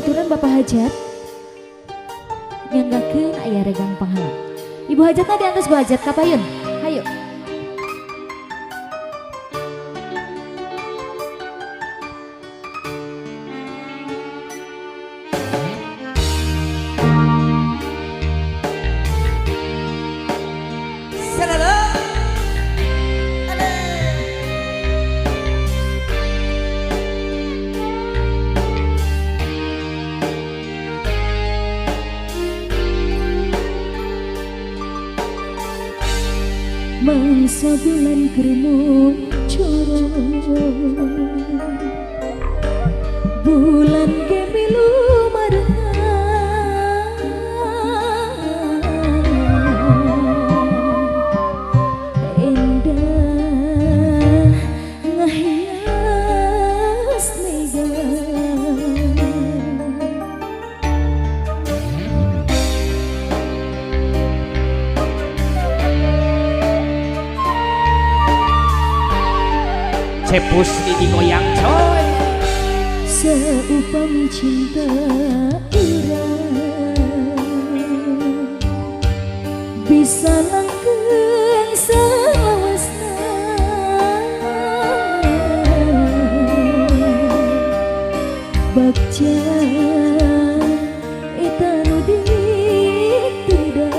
tuturan Bapak Hajat nyanggakeun aya regang pahala. Ibu Hajatna diantos Bu Hajat kapayun. Hayo. Masa bulan kermun corong bulan gemilu marengan endah ngahias mega cepus digoyang coy seupami cinta urang bisa langgeng salawasna bagja eta nu diteudah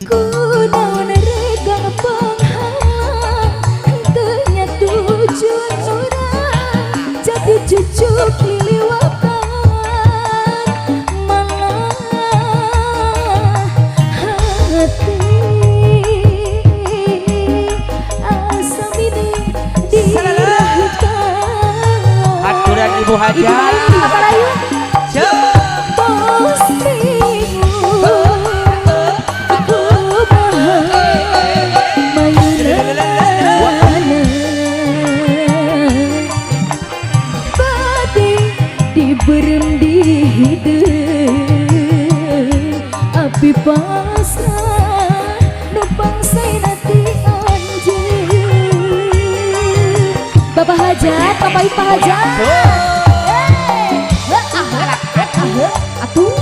kunaon regang jadi cucuk liliwatan malah hati asam ini dirahukan aturan Ibu Hajat apa layu? berem di hideung api pasrah numpang sainati anjeun Bapak Hajat, Bapak Ipa Hajat. Atuh.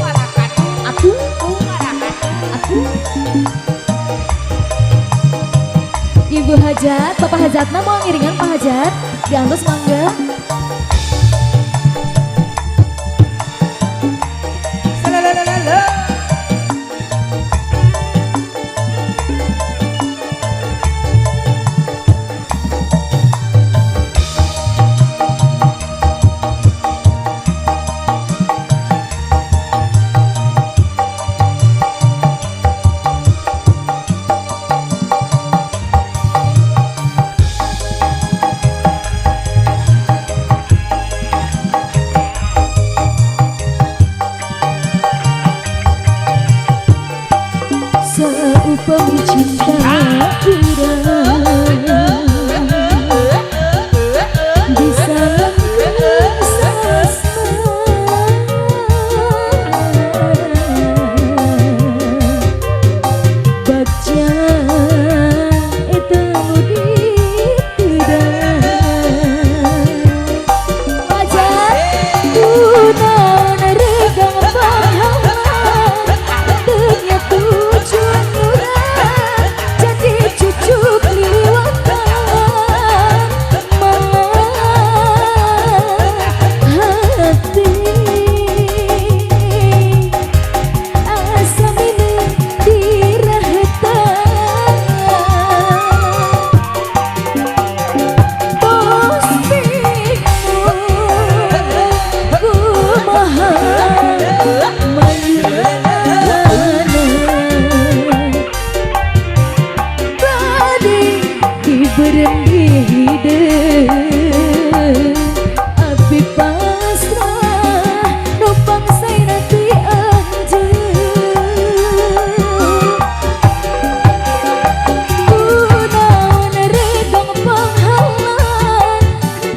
Ibu Hajat, Bapak Hajatna mau ngiringan Pak Hajat. Diantos mangga. seupami cinta urang bisa langgeng salawasna bagja eta nu diteudah Hajat. kunaon regang pahala teunya tujuan urang jadi cucuk liliwatan malah hati asam ini dirahetan bos bingung kumaha tadi diberem di hideung api pasrah numpang sainati anjeun kunaon regang panghalang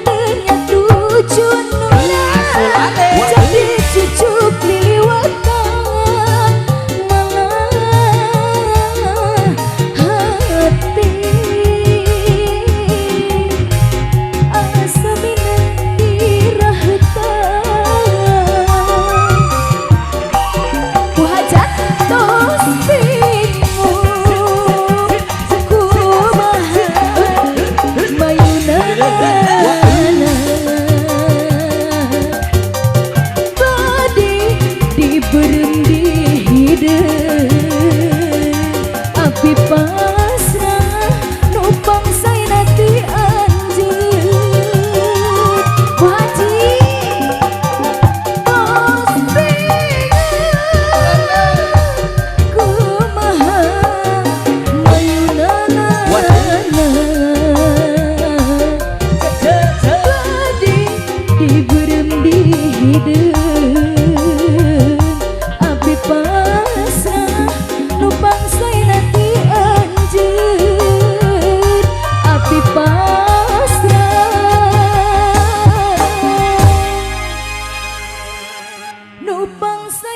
teunya tujuan urang jadi cucuk liliwatan malah hati pasrah numpang saya nanti anjir. Bu Haji tos bingung kumaha mayunana badi diberem di hideung abi pasrah numpang saya nanti anjir abi pasrah numpang saya